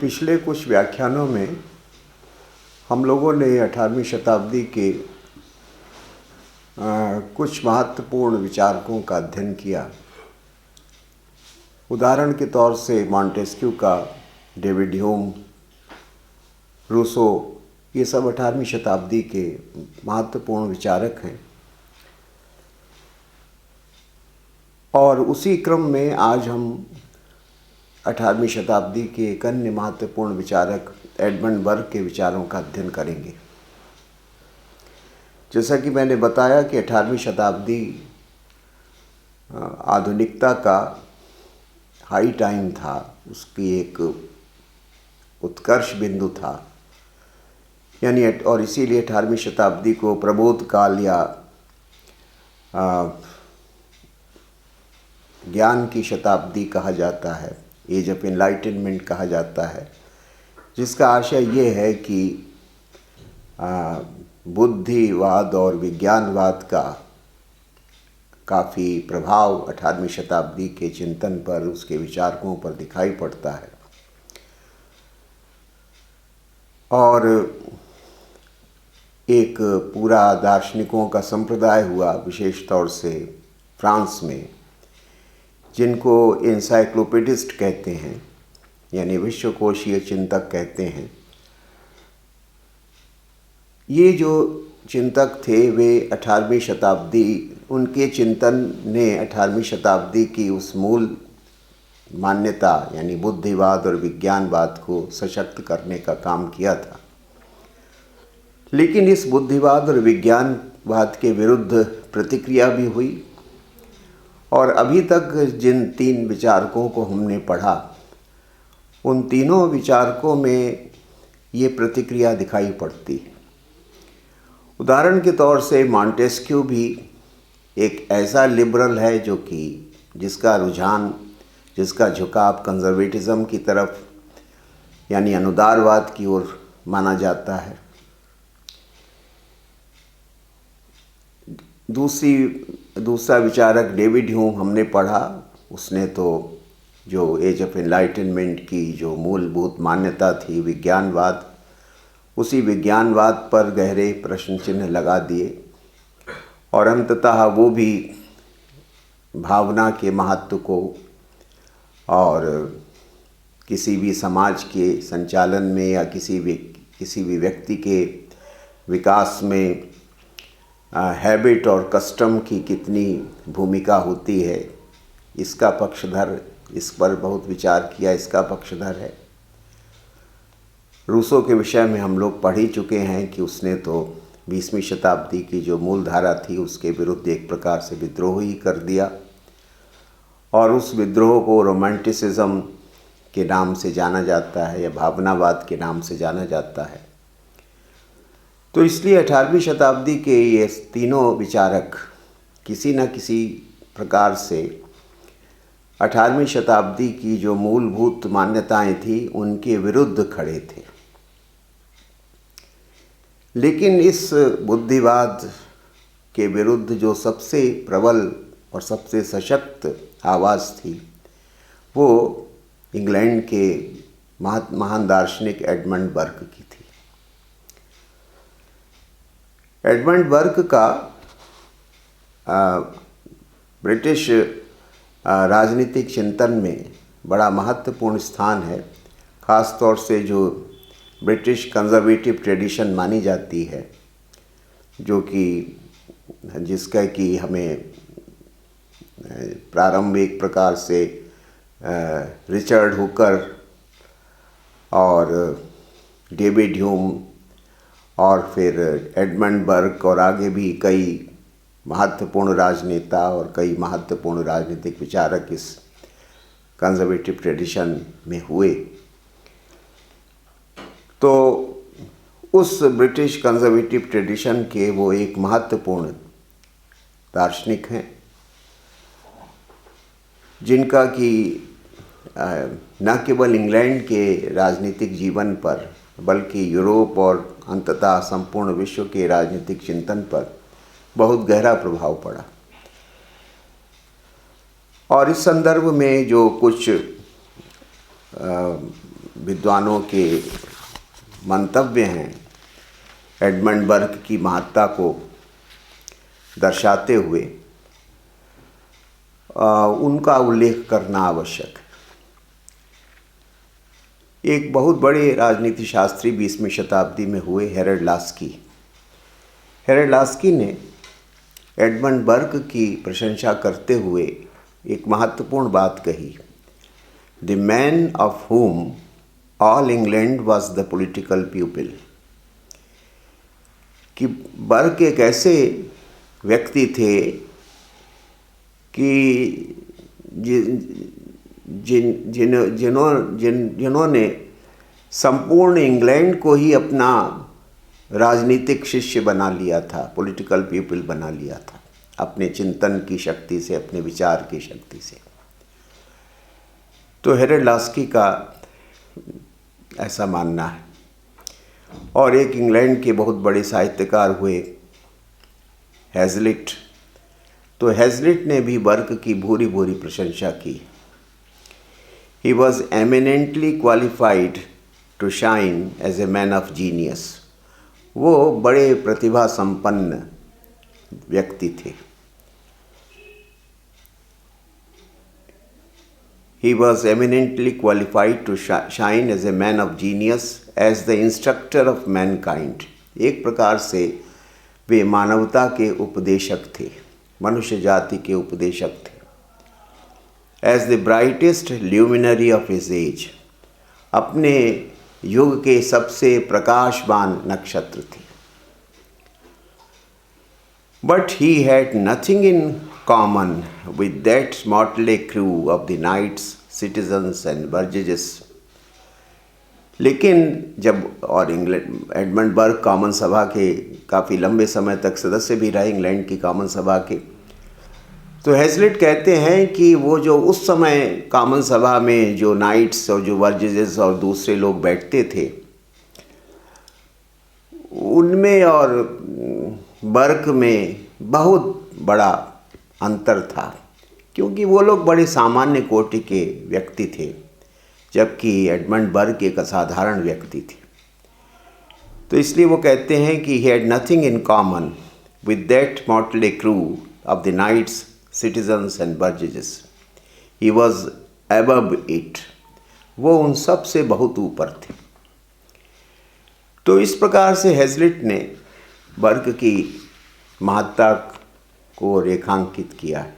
पिछले कुछ व्याख्यानों में हम लोगों ने 18वीं शताब्दी के कुछ महत्वपूर्ण विचारकों का अध्ययन किया। उदाहरण के तौर से मॉन्टेस्क्यू का, डेविड ह्यूम, रूसो, ये सब 18वीं शताब्दी के महत्वपूर्ण विचारक हैं। और उसी क्रम में आज हम 18वीं शताब्दी के एक अन्य महत्वपूर्ण विचारक एडमंड बर्ग के विचारों का अध्ययन करेंगे। जैसा कि मैंने बताया कि 18वीं शताब्दी आधुनिकता का हाई टाइम था, उसकी एक उत्कर्ष बिंदु था, यानी और इसीलिए 18वीं शताब्दी को प्रबोध काल या ज्ञान की शताब्दी कहा जाता है, एज ऑफ एनलाइटनमेंट कहा जाता है, जिसका आशय ये है कि बुद्धिवाद और विज्ञानवाद का काफ़ी प्रभाव 18वीं शताब्दी के चिंतन पर, उसके विचारकों पर दिखाई पड़ता है। और एक पूरा दार्शनिकों का संप्रदाय हुआ, विशेष तौर से फ्रांस में, जिनको एनसाइक्लोपीडिस्ट कहते हैं, यानी विश्वकोशीय चिंतक कहते हैं। ये जो चिंतक थे वे 18वीं शताब्दी, उनके चिंतन ने 18वीं शताब्दी की उस मूल मान्यता यानी बुद्धिवाद और विज्ञानवाद को सशक्त करने का काम किया था। लेकिन इस बुद्धिवाद और विज्ञानवाद के विरुद्ध प्रतिक्रिया भी हुई, और अभी तक जिन तीन विचारकों को हमने पढ़ा, उन तीनों विचारकों में ये प्रतिक्रिया दिखाई पड़ती है। उदाहरण के तौर से मॉन्टेस्क्यू भी एक ऐसा लिबरल है जो कि जिसका रुझान, जिसका झुकाव कंजर्वेटिज्म की तरफ यानी अनुदारवाद की ओर माना जाता है। दूसरा विचारक डेविड ह्यूम हमने पढ़ा। उसने तो जो एज ऑफ एनलाइटनमेंट की जो मूलभूत मान्यता थी, विज्ञानवाद, उसी विज्ञानवाद पर गहरे प्रश्न चिन्ह लगा दिए, और अंततः वो भी भावना के महत्व को और किसी भी समाज के संचालन में या किसी भी व्यक्ति के विकास में हैबिट और कस्टम की कितनी भूमिका होती है, इसका पक्षधर, इस पर बहुत विचार किया, इसका पक्षधर है। रूसो के विषय में हम लोग पढ़ ही चुके हैं कि उसने तो 20वीं शताब्दी की जो मूल धारा थी उसके विरुद्ध एक प्रकार से विद्रोह ही कर दिया, और उस विद्रोह को रोमांटिसिज्म के नाम से जाना जाता है या भावनावाद के नाम से जाना जाता है। तो इसलिए 18वीं शताब्दी के ये तीनों विचारक किसी न किसी प्रकार से 18वीं शताब्दी की जो मूलभूत मान्यताएं थी उनके विरुद्ध खड़े थे। लेकिन इस बुद्धिवाद के विरुद्ध जो सबसे प्रबल और सबसे सशक्त आवाज़ थी वो इंग्लैंड के महान दार्शनिक एडमंड बर्ग की थी। एडमंड बर्ग का ब्रिटिश राजनीतिक चिंतन में बड़ा महत्वपूर्ण स्थान है, ख़ास तौर से जो ब्रिटिश कंजर्वेटिव ट्रेडिशन मानी जाती है, जो कि जिसका कि हमें प्रारंभ एक प्रकार से रिचर्ड हुकर और डेविड ह्यूम और फिर एडमंड बर्ग और आगे भी कई महत्वपूर्ण राजनेता और कई महत्वपूर्ण राजनीतिक विचारक इस कंजर्वेटिव ट्रेडिशन में हुए। तो उस ब्रिटिश कंजर्वेटिव ट्रेडिशन के वो एक महत्वपूर्ण दार्शनिक हैं, जिनका कि न केवल इंग्लैंड के राजनीतिक जीवन पर बल्कि यूरोप और अंततः संपूर्ण विश्व के राजनीतिक चिंतन पर बहुत गहरा प्रभाव पड़ा। और इस संदर्भ में जो कुछ विद्वानों के मंतव्य हैं एडमंड बर्क की महत्ता को दर्शाते हुए उनका उल्लेख करना आवश्यक है। एक बहुत बड़े राजनीति शास्त्री 20वीं शताब्दी में हुए हेरल्ड लास्की। हेरल्ड लास्की ने एडमंड बर्क की प्रशंसा करते हुए एक महत्वपूर्ण बात कही, the man of whom all England was the political people, कि बर्क एक ऐसे व्यक्ति थे कि जिन्होंने संपूर्ण इंग्लैंड को ही अपना राजनीतिक शिष्य बना लिया था, पॉलिटिकल पीपल बना लिया था, अपने चिंतन की शक्ति से, अपने विचार की शक्ति से। तो हेरल्ड लास्की का ऐसा मानना है। और एक इंग्लैंड के बहुत बड़े साहित्यकार हुए हैज़लिट। तो हैज़लिट ने भी बर्क की भूरी भूरी प्रशंसा की। He was eminently qualified to shine as a man of genius. वो बड़े प्रतिभा संपन्न व्यक्ति थे। He was eminently qualified to shine as a man of genius, as the instructor of mankind. एक प्रकार से वे मानवता के उपदेशक थे, मनुष्य जाति के उपदेशक थे। As the brightest luminary of his age, अपने युग के सबसे प्रकाशमान नक्षत्र थे। But he had nothing in common with that motley crew of the knights, citizens and burgesses. लेकिन जब और इंग्लैंड एडमंड बर्क कॉमन सभा के काफ़ी लंबे समय तक सदस्य भी रहे इंग्लैंड की कॉमन सभा के, तो हैज़लिट कहते हैं कि वो जो उस समय कॉमन सभा में जो नाइट्स और जो बर्जेस और दूसरे लोग बैठते थे, उनमें और बर्क में बहुत बड़ा अंतर था, क्योंकि वो लोग बड़े सामान्य कोटि के व्यक्ति थे, जबकि एडमंड बर्क एक असाधारण व्यक्ति थे। तो इसलिए वो कहते हैं कि he had nothing in common with that motley crew of the knights, citizens and burgesses. He was above it. वो उन सब से बहुत ऊपर थे। तो इस प्रकार से हैज़लिट ने बर्क की महत्ता को रेखांकित किया है।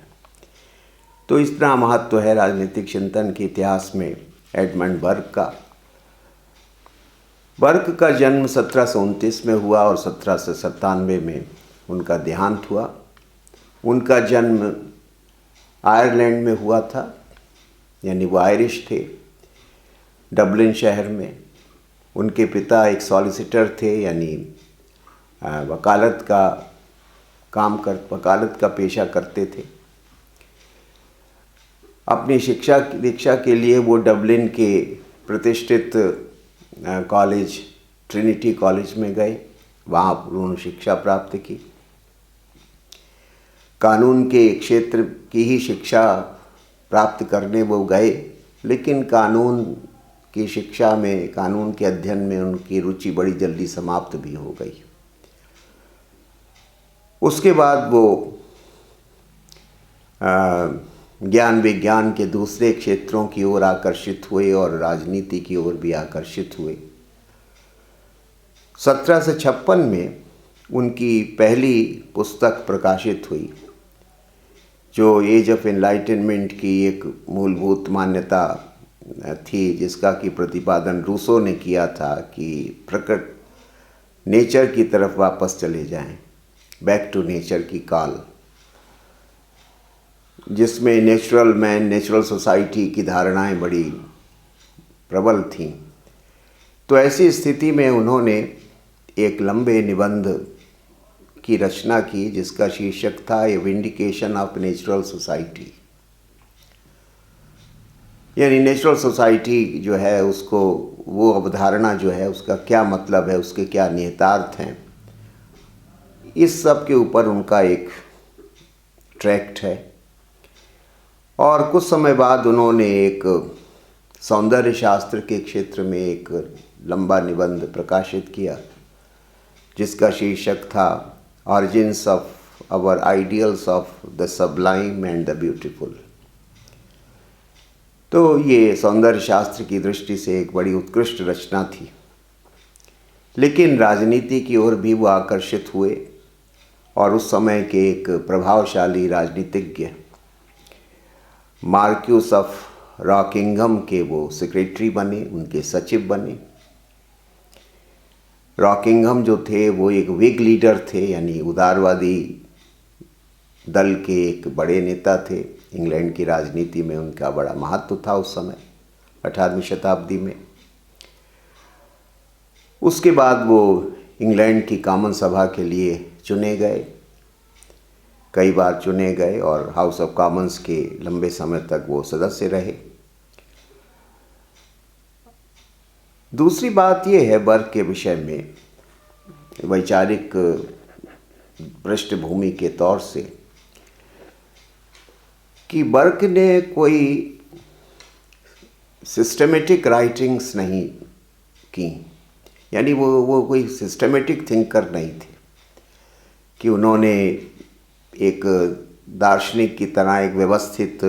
तो इतना महत्व है राजनीतिक चिंतन के इतिहास में एडमंड बर्क का। बर्क का जन्म 1729 में हुआ और 1797 में उनका देहांत हुआ। उनका जन्म आयरलैंड में हुआ था, यानी वो आयरिश थे, डबलिन शहर में। उनके पिता एक सॉलिसिटर थे, यानी वकालत का पेशा करते थे। अपनी दीक्षा के लिए वो डबलिन के प्रतिष्ठित कॉलेज ट्रिनिटी कॉलेज में गए, वहाँ उन्होंने शिक्षा प्राप्त की। कानून के क्षेत्र की ही शिक्षा प्राप्त करने वो गए, लेकिन कानून की शिक्षा में, कानून के अध्ययन में उनकी रुचि बड़ी जल्दी समाप्त भी हो गई। उसके बाद वो ज्ञान विज्ञान के दूसरे क्षेत्रों की ओर आकर्षित हुए और राजनीति की ओर भी आकर्षित हुए। 1756 में उनकी पहली पुस्तक प्रकाशित हुई, जो एज ऑफ एनलाइटनमेंट की एक मूलभूत मान्यता थी, जिसका कि प्रतिपादन रूसो ने किया था कि प्रकृति नेचर की तरफ वापस चले जाएं, बैक टू नेचर की कॉल, जिसमें नेचुरल मैन, नेचुरल सोसाइटी की धारणाएं बड़ी प्रबल थीं। तो ऐसी स्थिति में उन्होंने एक लंबे निबंध की रचना की, जिसका शीर्षक था ए विंडिकेशन ऑफ नेचुरल सोसाइटी। यानी नेचुरल सोसाइटी जो है, उसको, वो अवधारणा जो है, उसका क्या मतलब है, उसके क्या निहितार्थ हैं, इस सब के ऊपर उनका एक ट्रैक्ट है। और कुछ समय बाद उन्होंने एक सौंदर्य शास्त्र के क्षेत्र में एक लंबा निबंध प्रकाशित किया जिसका शीर्षक था origins of our ideals of the sublime and the beautiful. तो ये सौंदर्य शास्त्र की दृष्टि से एक बड़ी उत्कृष्ट रचना थी, लेकिन राजनीति की ओर भी वो आकर्षित हुए और उस समय के एक प्रभावशाली राजनीतिज्ञ मार्क्यूस ऑफ रॉकिंघम के वो सेक्रेटरी बने, उनके सचिव बने। रॉकिंघम जो थे वो एक विग लीडर थे, यानी उदारवादी दल के एक बड़े नेता थे। इंग्लैंड की राजनीति में उनका बड़ा महत्व था उस समय 18वीं शताब्दी में। उसके बाद वो इंग्लैंड की कॉमन सभा के लिए चुने गए, कई बार चुने गए और हाउस ऑफ कॉमन्स के लंबे समय तक वो सदस्य रहे। दूसरी बात ये है बर्क के विषय में वैचारिक पृष्ठभूमि के तौर से कि बर्क ने कोई सिस्टमेटिक राइटिंग्स नहीं की, यानी वो कोई सिस्टमेटिक थिंकर नहीं थे कि उन्होंने एक दार्शनिक की तरह एक व्यवस्थित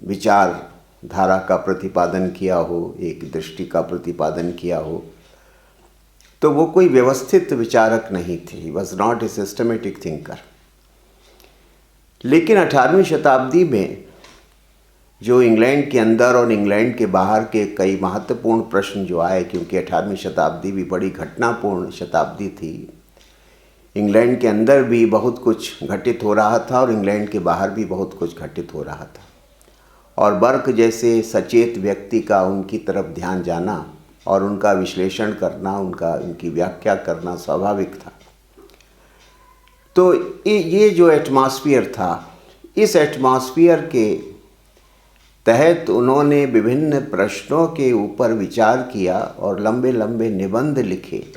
विचारधारा का प्रतिपादन किया हो, एक दृष्टि का प्रतिपादन किया हो। तो वो कोई व्यवस्थित विचारक नहीं थे, he was not a systematic thinker. लेकिन 18वीं शताब्दी में जो इंग्लैंड के अंदर और इंग्लैंड के बाहर के कई महत्वपूर्ण प्रश्न जो आए, क्योंकि 18वीं शताब्दी भी बड़ी घटनापूर्ण शताब्दी थी, इंग्लैंड के अंदर भी बहुत कुछ घटित हो रहा था और इंग्लैंड के बाहर भी बहुत कुछ घटित हो रहा था, और बर्क जैसे सचेत व्यक्ति का उनकी तरफ ध्यान जाना और उनका विश्लेषण करना, उनकी व्याख्या करना स्वाभाविक था। तो ये जो एटमॉस्फियर था, इस एटमॉस्फियर के तहत उन्होंने विभिन्न प्रश्नों के ऊपर विचार किया और लंबे लंबे निबंध लिखे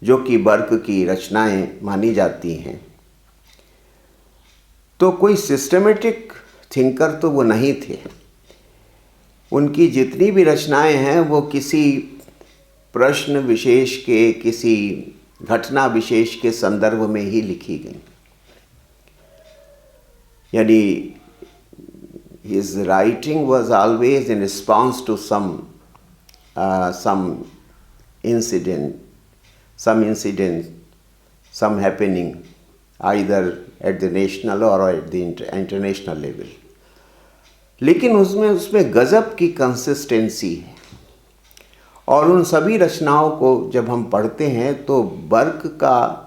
जो कि बर्क की रचनाएं मानी जाती हैं। तो कोई सिस्टमेटिक थिंकर तो वो नहीं थे। उनकी जितनी भी रचनाएं हैं वो किसी प्रश्न विशेष के, किसी घटना विशेष के संदर्भ में ही लिखी गई, यानी his writing was always in response to some incident, some happening, either at the national or at the international level. लेकिन उसमें गज़ब की कंसिस्टेंसी है, और उन सभी रचनाओं को जब हम पढ़ते हैं तो बर्क का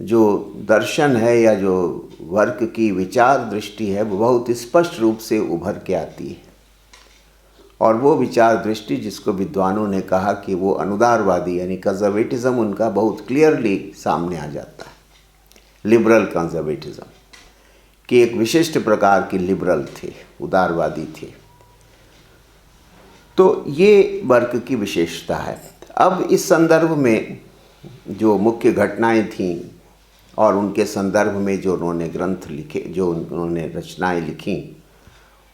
जो दर्शन है या जो वर्क की विचार दृष्टि है वो बहुत स्पष्ट रूप से उभर के आती है। और वो विचार दृष्टि जिसको विद्वानों ने कहा कि वो अनुदारवादी यानी कंजर्वेटिज्म उनका बहुत क्लियरली सामने आ जाता है। लिबरल कंजर्वेटिज्म कि एक विशिष्ट प्रकार के लिबरल थे, उदारवादी थे। तो ये बर्क की विशेषता है। अब इस संदर्भ में जो मुख्य घटनाएं थीं और उनके संदर्भ में जो उन्होंने ग्रंथ लिखे, जो उन्होंने रचनाएं लिखी,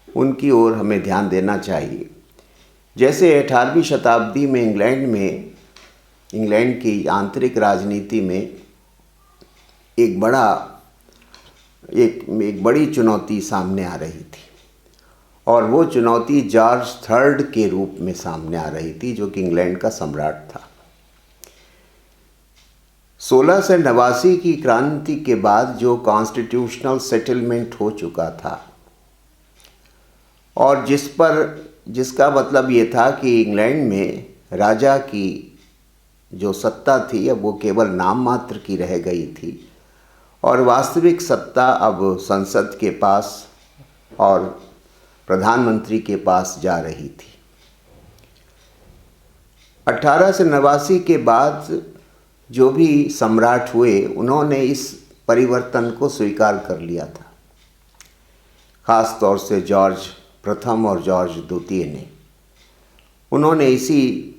उनकी ओर हमें ध्यान देना चाहिए। जैसे 18वीं शताब्दी में इंग्लैंड की आंतरिक राजनीति में एक बड़ी चुनौती सामने आ रही थी, और वो चुनौती जॉर्ज III के रूप में सामने आ रही थी, जो कि इंग्लैंड का सम्राट था। 1689 की क्रांति के बाद जो कॉन्स्टिट्यूशनल सेटलमेंट हो चुका था, और जिसका मतलब ये था कि इंग्लैंड में राजा की जो सत्ता थी अब वो केवल नाम मात्र की रह गई थी, और वास्तविक सत्ता अब संसद के पास और प्रधानमंत्री के पास जा रही थी। 1889 के बाद जो भी सम्राट हुए उन्होंने इस परिवर्तन को स्वीकार कर लिया था, ख़ास तौर से जॉर्ज प्रथम और जॉर्ज द्वितीय ने। उन्होंने इसी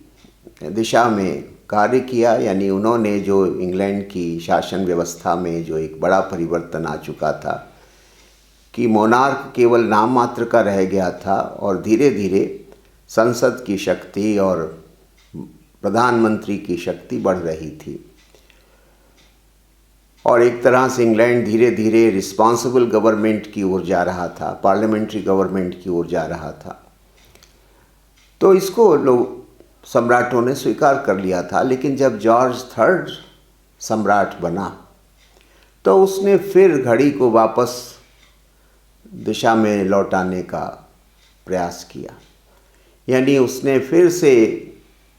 दिशा में कार्य किया, यानी उन्होंने जो इंग्लैंड की शासन व्यवस्था में जो एक बड़ा परिवर्तन आ चुका था कि मोनार्क केवल नाम मात्र का रह गया था और धीरे धीरे संसद की शक्ति और प्रधानमंत्री की शक्ति बढ़ रही थी और एक तरह से इंग्लैंड धीरे धीरे रिस्पॉन्सिबल गवर्नमेंट की ओर जा रहा था, पार्लियामेंट्री गवर्नमेंट की ओर जा रहा था। तो इसको लोग सम्राटों ने स्वीकार कर लिया था। लेकिन जब जॉर्ज थर्ड सम्राट बना तो उसने फिर घड़ी को वापस दिशा में लौटाने का प्रयास किया, यानी उसने फिर से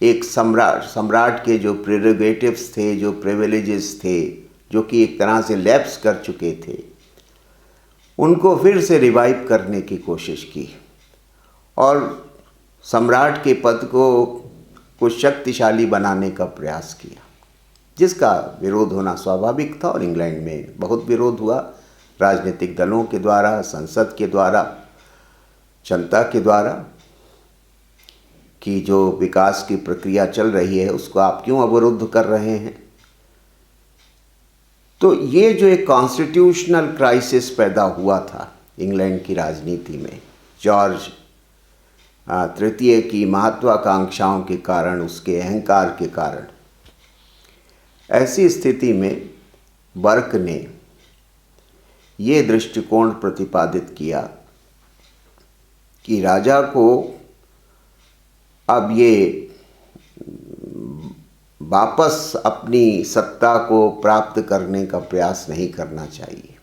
एक सम्राट के जो प्रेरोगेटिव्स थे, जो प्रिविलेजेस थे, जो कि एक तरह से लैप्स कर चुके थे, उनको फिर से रिवाइव करने की कोशिश की और सम्राट के पद को कुछ शक्तिशाली बनाने का प्रयास किया, जिसका विरोध होना स्वाभाविक था और इंग्लैंड में बहुत विरोध हुआ, राजनीतिक दलों के द्वारा, संसद के द्वारा, जनता के द्वारा, कि जो विकास की प्रक्रिया चल रही है उसको आप क्यों अवरुद्ध कर रहे हैं। तो ये जो एक कॉन्स्टिट्यूशनल क्राइसिस पैदा हुआ था इंग्लैंड की राजनीति में, जॉर्ज तृतीय की महत्वाकांक्षाओं के कारण, उसके अहंकार के कारण, ऐसी स्थिति में बर्क ने ये दृष्टिकोण प्रतिपादित किया कि राजा को अब ये वापस अपनी सत्ता को प्राप्त करने का प्रयास नहीं करना चाहिए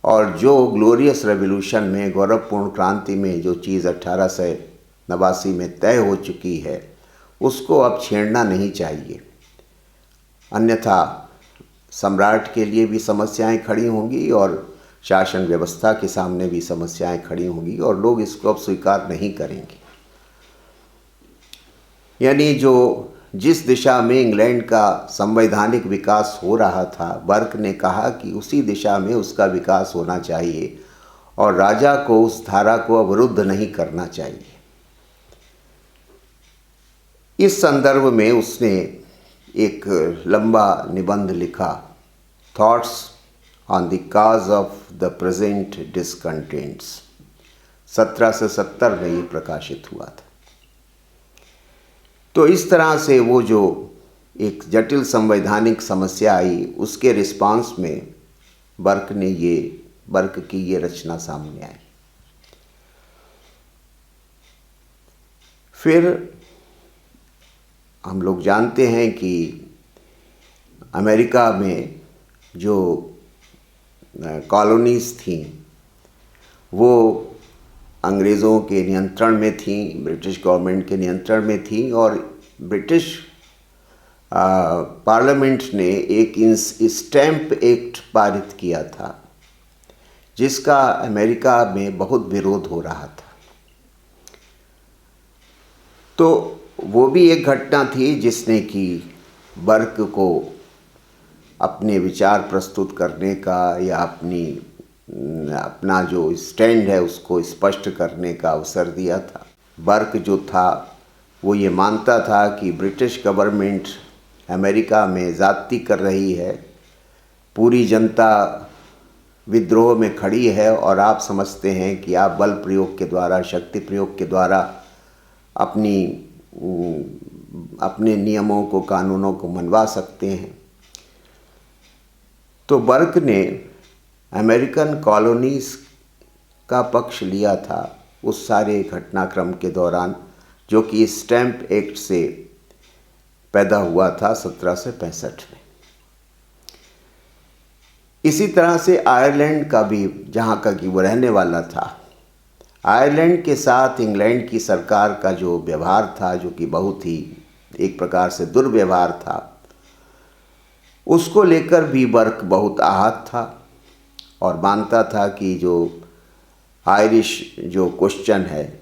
और जो ग्लोरियस रेवोल्यूशन में, गौरवपूर्ण क्रांति में जो चीज़ 1889 में तय हो चुकी है उसको अब छेड़ना नहीं चाहिए, अन्यथा सम्राट के लिए भी समस्याएं खड़ी होंगी और शासन व्यवस्था के सामने भी समस्याएं खड़ी होंगी और लोग इसको अब स्वीकार नहीं करेंगे। यानी जो जिस दिशा में इंग्लैंड का संवैधानिक विकास हो रहा था, बर्क ने कहा कि उसी दिशा में उसका विकास होना चाहिए और राजा को उस धारा को अवरुद्ध नहीं करना चाहिए। इस संदर्भ में उसने एक लंबा निबंध लिखा, thoughts on the cause of the present डिसकंटेंट्स। 1770 में ये प्रकाशित हुआ था। तो इस तरह से वो जो एक जटिल संवैधानिक समस्या आई, उसके रिस्पांस में बर्क की ये रचना सामने आई। फिर हम लोग जानते हैं कि अमेरिका में जो कॉलोनीज़ थीं वो अंग्रेज़ों के नियंत्रण में थीं, ब्रिटिश गवर्नमेंट के नियंत्रण में थीं और ब्रिटिश पार्लियामेंट ने एक स्टैम्प एक्ट पारित किया था जिसका अमेरिका में बहुत विरोध हो रहा था। तो वो भी एक घटना थी जिसने कि बर्क को अपने विचार प्रस्तुत करने का या अपना जो स्टैंड है उसको स्पष्ट करने का अवसर दिया था। बर्क जो था वो ये मानता था कि ब्रिटिश गवर्नमेंट अमेरिका में ज़्यादती कर रही है, पूरी जनता विद्रोह में खड़ी है और आप समझते हैं कि आप बल प्रयोग के द्वारा, शक्ति प्रयोग के द्वारा अपने नियमों को, कानूनों को मनवा सकते हैं। तो बर्क ने अमेरिकन कॉलोनीज़ का पक्ष लिया था उस सारे घटनाक्रम के दौरान जो कि स्टैम्प एक्ट से पैदा हुआ था 1765 में। इसी तरह से आयरलैंड का भी, जहाँ का कि वो रहने वाला था, आयरलैंड के साथ इंग्लैंड की सरकार का जो व्यवहार था, जो कि बहुत ही एक प्रकार से दुर्व्यवहार था, उसको लेकर भी बर्क बहुत आहत था और मानता था कि जो आयरिश जो क्वेश्चन है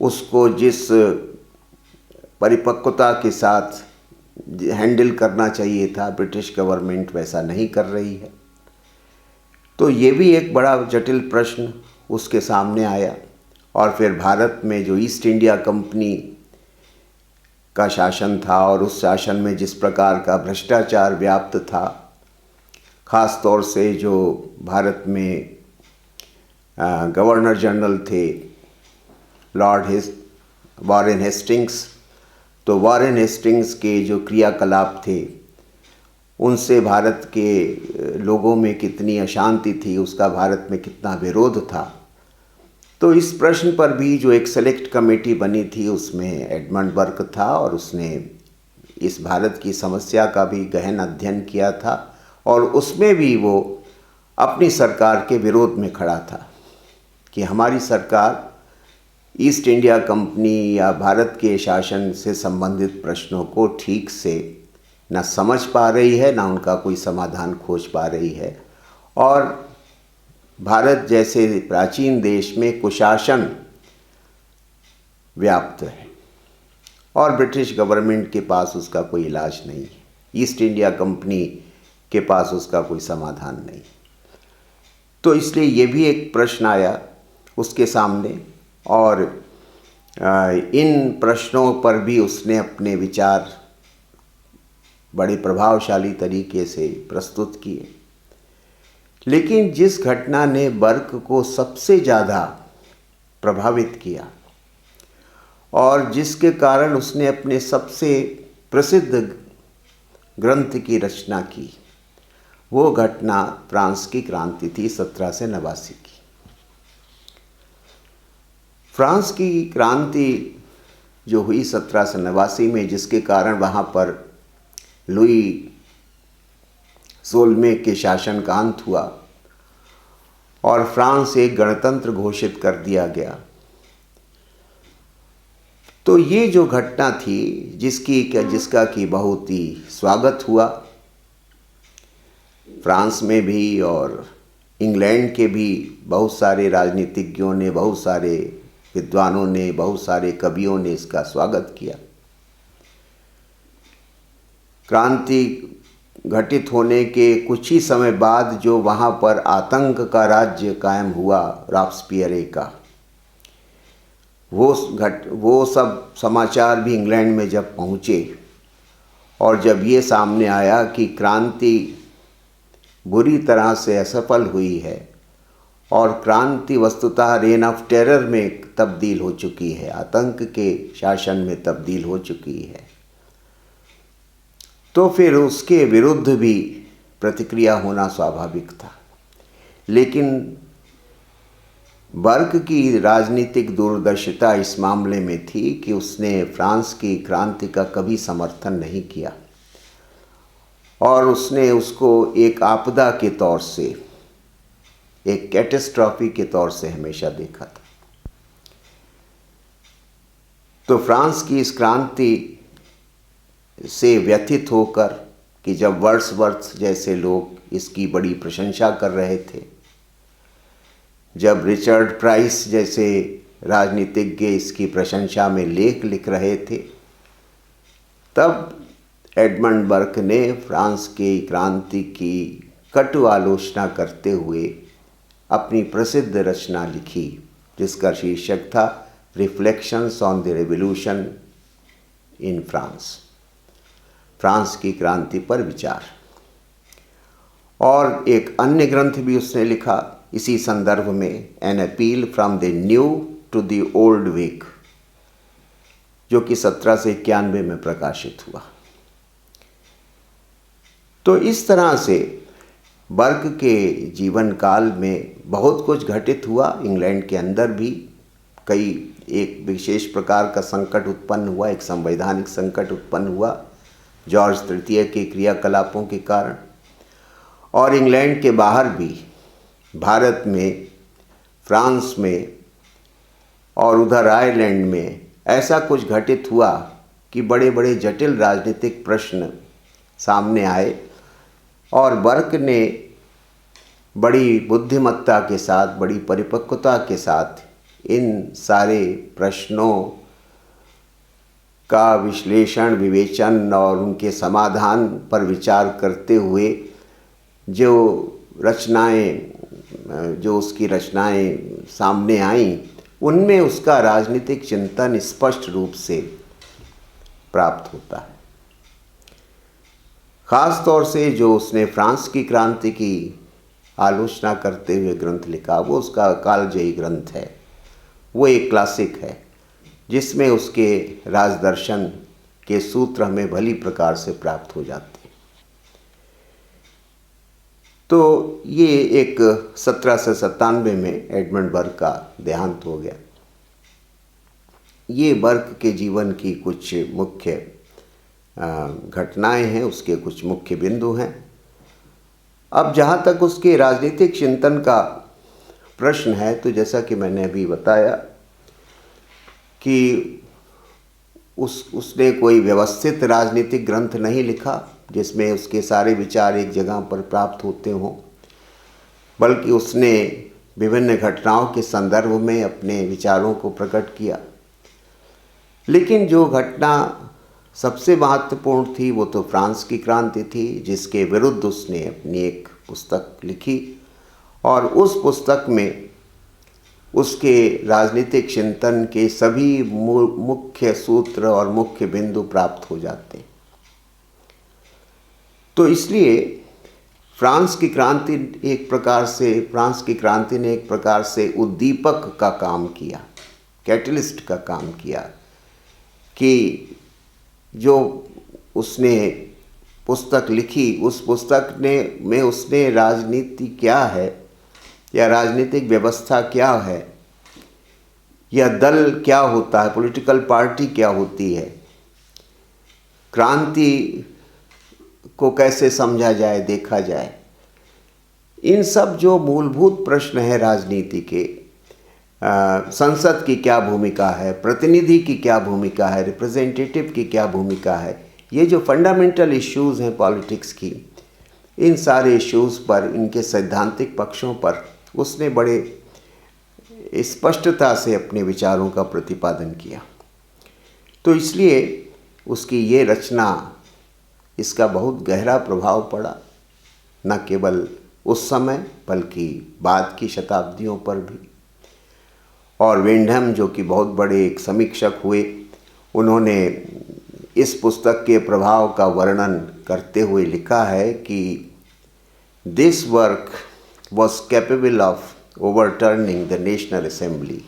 उसको जिस परिपक्वता के साथ हैंडल करना चाहिए था ब्रिटिश गवर्नमेंट वैसा नहीं कर रही है। तो ये भी एक बड़ा जटिल प्रश्न उसके सामने आया। और फिर भारत में जो ईस्ट इंडिया कंपनी का शासन था और उस शासन में जिस प्रकार का भ्रष्टाचार व्याप्त था, ख़ास तौर से जो भारत में गवर्नर जनरल थे वॉरेन हेस्टिंग्स। तो वॉरेन हेस्टिंग्स के जो क्रियाकलाप थे उनसे भारत के लोगों में कितनी अशांति थी, उसका भारत में कितना विरोध था। तो इस प्रश्न पर भी जो एक सेलेक्ट कमेटी बनी थी उसमें एडमंड बर्क था और उसने इस भारत की समस्या का भी गहन अध्ययन किया था और उसमें भी वो अपनी सरकार के विरोध में खड़ा था कि हमारी सरकार ईस्ट इंडिया कंपनी या भारत के शासन से संबंधित प्रश्नों को ठीक से न समझ पा रही है, ना उनका कोई समाधान खोज पा रही है। और भारत जैसे प्राचीन देश में कुशासन व्याप्त है और ब्रिटिश गवर्नमेंट के पास उसका कोई इलाज नहीं है, ईस्ट इंडिया कंपनी के पास उसका कोई समाधान नहीं। तो इसलिए ये भी एक प्रश्न आया उसके सामने और इन प्रश्नों पर भी उसने अपने विचार बड़े प्रभावशाली तरीके से प्रस्तुत किए। लेकिन जिस घटना ने बर्क को सबसे ज़्यादा प्रभावित किया और जिसके कारण उसने अपने सबसे प्रसिद्ध ग्रंथ की रचना की, वो घटना फ्रांस की क्रांति थी 1789 की। फ्रांस की क्रांति जो हुई 1789 में, जिसके कारण वहाँ पर लुई 16वें के शासन का अंत हुआ और फ्रांस एक गणतंत्र घोषित कर दिया गया। तो ये जो घटना थी जिसका कि बहुत ही स्वागत हुआ फ्रांस में भी और इंग्लैंड के भी बहुत सारे राजनीतिज्ञों ने, बहुत सारे विद्वानों ने, बहुत सारे कवियों ने इसका स्वागत किया। क्रांति घटित होने के कुछ ही समय बाद जो वहाँ पर आतंक का राज्य कायम हुआ रॉबेस्पियर का, वो सब समाचार भी इंग्लैंड में जब पहुँचे और जब ये सामने आया कि क्रांति बुरी तरह से असफल हुई है और क्रांति वस्तुतः रेन ऑफ टेरर में तब्दील हो चुकी है, आतंक के शासन में तब्दील हो चुकी है, तो फिर उसके विरुद्ध भी प्रतिक्रिया होना स्वाभाविक था। लेकिन बर्क की राजनीतिक दूरदर्शिता इस मामले में थी कि उसने फ्रांस की क्रांति का कभी समर्थन नहीं किया और उसने उसको एक आपदा के तौर से, एक कैटेस्ट्रॉफी के तौर से हमेशा देखा था। तो फ्रांस की इस क्रांति से व्यथित होकर कि जब वर्ड्सवर्थ जैसे लोग इसकी बड़ी प्रशंसा कर रहे थे, जब रिचर्ड प्राइस जैसे राजनीतिज्ञ इसकी प्रशंसा में लेख लिख रहे थे, तब एडमंड बर्क ने फ्रांस की क्रांति की कटु आलोचना करते हुए अपनी प्रसिद्ध रचना लिखी जिसका शीर्षक था reflections on the revolution in France, France की क्रांति पर विचार। और एक अन्य ग्रंथ भी उसने लिखा इसी संदर्भ में, an appeal from the new to the old Whig, जो कि 1791 में प्रकाशित हुआ। तो इस तरह से बर्क के जीवन काल में बहुत कुछ घटित हुआ। इंग्लैंड के अंदर भी एक विशेष प्रकार का संकट उत्पन्न हुआ, एक संवैधानिक संकट उत्पन्न हुआ जॉर्ज तृतीय के क्रियाकलापों के कारण। और इंग्लैंड के बाहर भी, भारत में, फ्रांस में और उधर आयरलैंड में ऐसा कुछ घटित हुआ कि बड़े बड़े जटिल राजनीतिक प्रश्न सामने आए और बर्क ने बड़ी बुद्धिमत्ता के साथ, बड़ी परिपक्वता के साथ इन सारे प्रश्नों का विश्लेषण, विवेचन और उनके समाधान पर विचार करते हुए जो उसकी रचनाएं सामने आईं, उनमें उसका राजनीतिक चिंतन स्पष्ट रूप से प्राप्त होता है। ख़ास तौर से जो उसने फ्रांस की क्रांति की आलोचना करते हुए ग्रंथ लिखा, वो उसका कालजयी ग्रंथ है। वो एक क्लासिक है जिसमें उसके राजदर्शन के सूत्र हमें भली प्रकार से प्राप्त हो जाते हैं। तो ये एक 1797 में एडमंड बर्क का देहांत हो गया। ये बर्क के जीवन की कुछ मुख्य घटनाएं हैं, उसके कुछ मुख्य बिंदु हैं। अब जहाँ तक उसके राजनीतिक चिंतन का प्रश्न है, तो जैसा कि मैंने अभी बताया कि उसने कोई व्यवस्थित राजनीतिक ग्रंथ नहीं लिखा जिसमें उसके सारे विचार एक जगह पर प्राप्त होते हों, बल्कि उसने विभिन्न घटनाओं के संदर्भ में अपने विचारों को प्रकट किया। लेकिन जो घटना सबसे महत्वपूर्ण थी वो तो फ्रांस की क्रांति थी, जिसके विरुद्ध उसने अपनी एक पुस्तक लिखी, और उस पुस्तक में उसके राजनीतिक चिंतन के सभी मुख्य सूत्र और मुख्य बिंदु प्राप्त हो जाते हैं। तो इसलिए फ्रांस की क्रांति ने एक प्रकार से उद्दीपक का काम किया, कैटलिस्ट का काम किया, कि जो उसने पुस्तक लिखी उस पुस्तक में उसने राजनीति क्या है या राजनीतिक व्यवस्था क्या है या दल क्या होता है, पॉलिटिकल पार्टी क्या होती है, क्रांति को कैसे समझा जाए, देखा जाए, इन सब जो मूलभूत प्रश्न हैं राजनीति के, संसद की क्या भूमिका है, प्रतिनिधि की क्या भूमिका है, रिप्रेजेंटेटिव की क्या भूमिका है, ये जो फंडामेंटल इश्यूज़ हैं पॉलिटिक्स की, इन सारे इश्यूज़ पर, इनके सैद्धांतिक पक्षों पर उसने बड़े स्पष्टता से अपने विचारों का प्रतिपादन किया। तो इसलिए उसकी ये रचना, इसका बहुत गहरा प्रभाव पड़ा, न केवल उस समय बल्कि बाद की शताब्दियों पर भी। और विंडहम, जो कि बहुत बड़े एक समीक्षक हुए, उन्होंने इस पुस्तक के प्रभाव का वर्णन करते हुए लिखा है कि this work was capable of overturning the national assembly.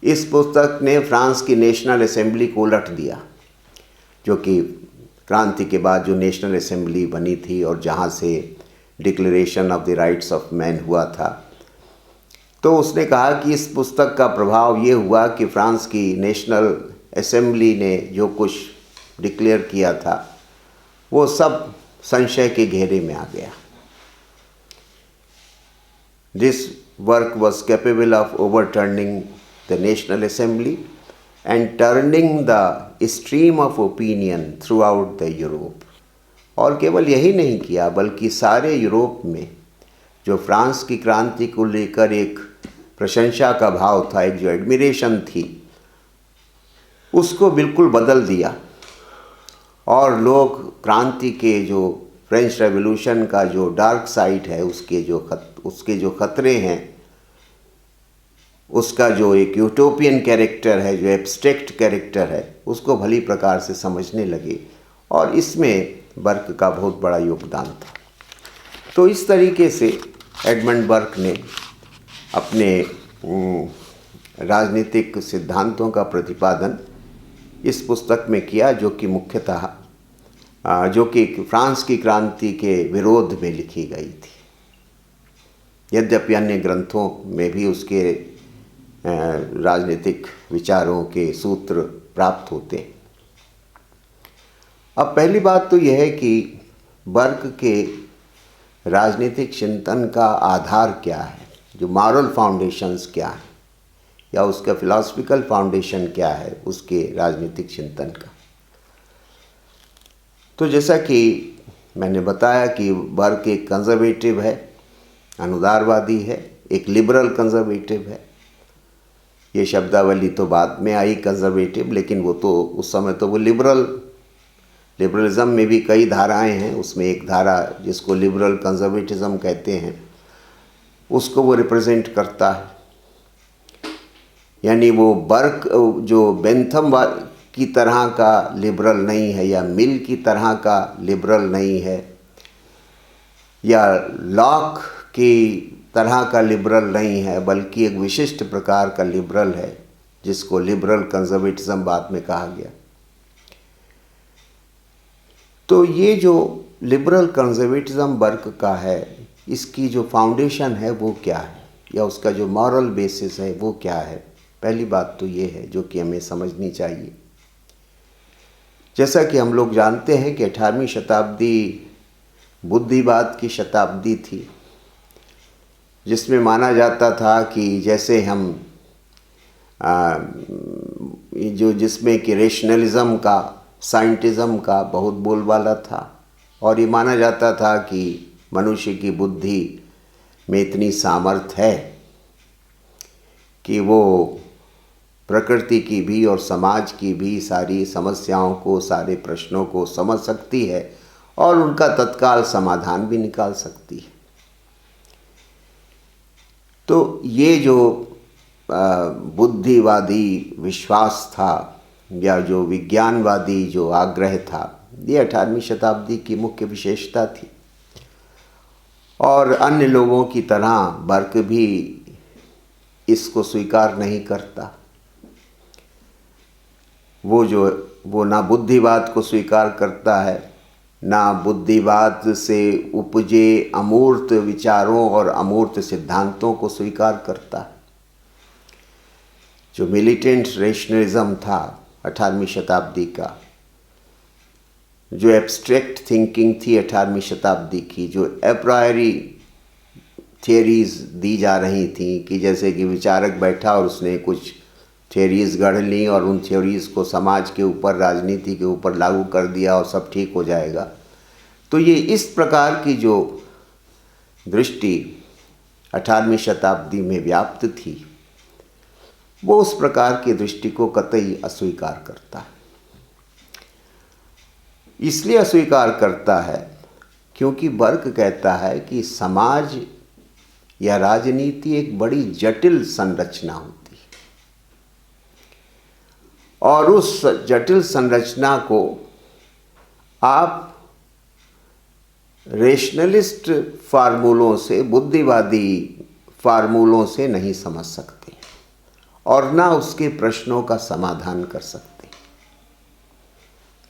इस पुस्तक ने फ्रांस की नेशनल असेंबली को उलट दिया, जो कि क्रांति के बाद जो नेशनल असेंबली बनी थी और जहाँ से declaration of the rights of man हुआ था। तो उसने कहा कि इस पुस्तक का प्रभाव ये हुआ कि फ्रांस की नेशनल असेंबली ने जो कुछ डिक्लेयर किया था वो सब संशय के घेरे में आ गया। This work was capable of overturning the National Assembly and turning the stream of opinion throughout the Europe। और केवल यही नहीं किया बल्कि सारे यूरोप में जो फ्रांस की क्रांति को लेकर एक प्रशंसा का भाव था, एक जो एडमिरेशन थी, उसको बिल्कुल बदल दिया। और लोग क्रांति के जो फ्रेंच रेवोल्यूशन का जो डार्क साइड है, उसके जो खतरे हैं, उसका जो एक यूटोपियन कैरेक्टर है, जो एब्स्ट्रैक्ट कैरेक्टर है, उसको भली प्रकार से समझने लगे। और इसमें बर्क का बहुत बड़ा योगदान था। तो इस तरीके से एडमंड बर्क ने अपने राजनीतिक सिद्धांतों का प्रतिपादन इस पुस्तक में किया, जो कि मुख्यतः जो कि फ्रांस की क्रांति के विरोध में लिखी गई थी। यद्यपि अन्य ग्रंथों में भी उसके राजनीतिक विचारों के सूत्र प्राप्त होते हैं। अब पहली बात तो यह है कि बर्क के राजनीतिक चिंतन का आधार क्या है, जो मॉरल फाउंडेशंस क्या है, या उसका फिलॉसफिकल फाउंडेशन क्या है उसके राजनीतिक चिंतन का। तो जैसा कि मैंने बताया कि बर्क एक कंजर्वेटिव है, अनुदारवादी है, एक लिबरल कंजर्वेटिव है। ये शब्दावली तो बाद में आई कंजर्वेटिव, लेकिन वो तो उस समय तो वो लिबरलिज्म में भी कई धाराएं हैं। उसमें एक धारा जिसको लिबरल कंजर्वेटिज्म कहते हैं, उसको वो रिप्रेजेंट करता है। यानी वो बर्क जो बेंथम की तरह का लिबरल नहीं है, या मिल की तरह का लिबरल नहीं है, या लॉक की तरह का लिबरल नहीं है, बल्कि एक विशिष्ट प्रकार का लिबरल है, जिसको लिबरल कंजर्वेटिज्म बाद में कहा गया। तो ये जो लिबरल कंजर्वेटिज्म वर्क का है, इसकी जो फाउंडेशन है वो क्या है, या उसका जो मॉरल बेसिस है वो क्या है? पहली बात तो ये है जो कि हमें समझनी चाहिए। जैसा कि हम लोग जानते हैं कि 18वीं शताब्दी बुद्धिवाद की शताब्दी थी, जिसमें माना जाता था कि जैसे हम जिसमें कि रेशनलिज्म का, साइंटिज्म का बहुत बोलबाला था, और ये माना जाता था कि मनुष्य की बुद्धि में इतनी सामर्थ्य है कि वो प्रकृति की भी और समाज की भी सारी समस्याओं को, सारे प्रश्नों को समझ सकती है और उनका तत्काल समाधान भी निकाल सकती है। तो ये जो बुद्धिवादी विश्वास था, या जो विज्ञानवादी जो आग्रह था, ये 18वीं शताब्दी की मुख्य विशेषता थी। और अन्य लोगों की तरह बर्क भी इसको स्वीकार नहीं करता। वो ना बुद्धिवाद को स्वीकार करता है, ना बुद्धिवाद से उपजे अमूर्त विचारों और अमूर्त सिद्धांतों को स्वीकार करता है। जो मिलिटेंट रेशनलिज्म था 18वीं शताब्दी का, जो एब्स्ट्रैक्ट थिंकिंग थी 18वीं शताब्दी की, जो एप्रायरी थियरीज दी जा रही थी कि जैसे कि विचारक बैठा और उसने कुछ थियरीज गढ़ ली और उन थियरीज को समाज के ऊपर, राजनीति के ऊपर लागू कर दिया और सब ठीक हो जाएगा। तो ये इस प्रकार की जो दृष्टि 18वीं शताब्दी में व्याप्त थी, वो उस प्रकार की दृष्टि को कतई अस्वीकार करता है। इसलिए अस्वीकार करता है क्योंकि बर्क कहता है कि समाज या राजनीति एक बड़ी जटिल संरचना होती है, और उस जटिल संरचना को आप रेशनलिस्ट फार्मूलों से, बुद्धिवादी फार्मूलों से नहीं समझ सकते, और ना उसके प्रश्नों का समाधान कर सकते।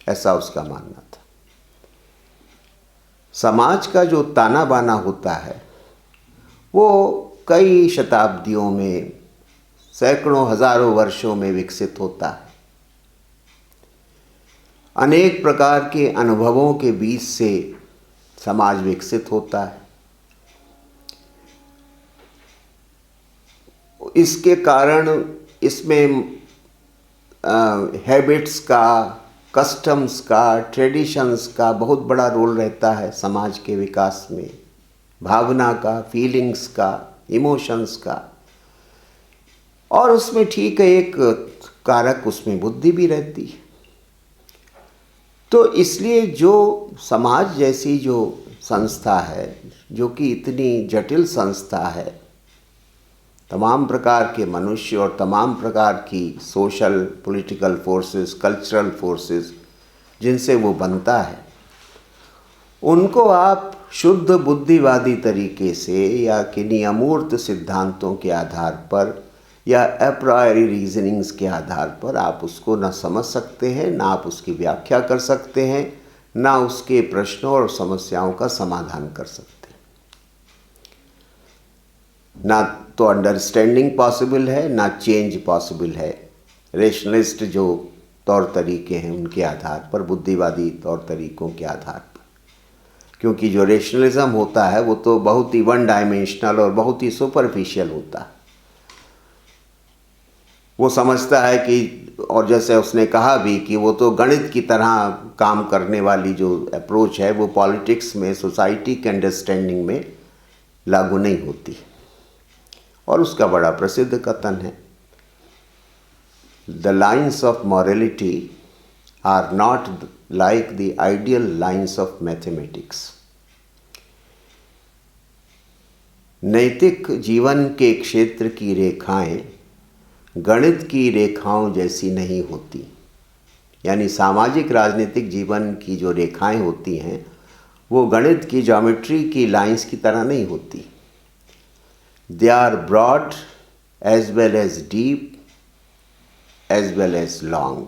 ऐसा उसका मानना था। समाज का जो ताना बाना होता है वो कई शताब्दियों में, सैकड़ों हजारों वर्षों में विकसित होता है। अनेक प्रकार के अनुभवों के बीच से समाज विकसित होता है। इसके कारण इसमें हैबिट्स का, कस्टम्स का, ट्रेडिशंस का बहुत बड़ा रोल रहता है समाज के विकास में, भावना का, फीलिंग्स का, इमोशंस का। और उसमें ठीक है, एक कारक उसमें बुद्धि भी रहती है। तो इसलिए जो समाज जैसी जो संस्था है, जो कि इतनी जटिल संस्था है, तमाम प्रकार के मनुष्य और तमाम प्रकार की social, political forces, cultural forces जिनसे वो बनता है, उनको आप शुद्ध बुद्धिवादी तरीके से या किन्हीं अमूर्त सिद्धांतों के आधार पर या अप्रायरी रीजनिंग्स के आधार पर आप उसको ना समझ सकते हैं, ना आप उसकी व्याख्या कर सकते हैं, ना उसके प्रश्नों और समस्याओं का समाधान कर सकते हैं। ना तो अंडरस्टैंडिंग पॉसिबल है, ना चेंज पॉसिबल है रेशनलिस्ट जो तौर तरीके हैं उनके आधार पर, बुद्धिवादी तौर तरीकों के आधार पर। क्योंकि जो रेशनलिज्म होता है वो तो बहुत ही वन डायमेंशनल और बहुत ही सुपरफिशियल होता है। वो समझता है कि, और जैसे उसने कहा भी कि वो तो गणित की तरह काम करने वाली जो अप्रोच है वो पॉलिटिक्स में, सोसाइटी के अंडरस्टैंडिंग में लागू नहीं होती। और उसका बड़ा प्रसिद्ध कथन है, the lines of morality are not like the ideal lines of mathematics. नैतिक जीवन के क्षेत्र की रेखाएं गणित की रेखाओं जैसी नहीं होती। यानी सामाजिक राजनीतिक जीवन की जो रेखाएं होती हैं वो गणित की ज्योमेट्री की लाइंस की तरह नहीं होती। They are broad as well as deep as well as long.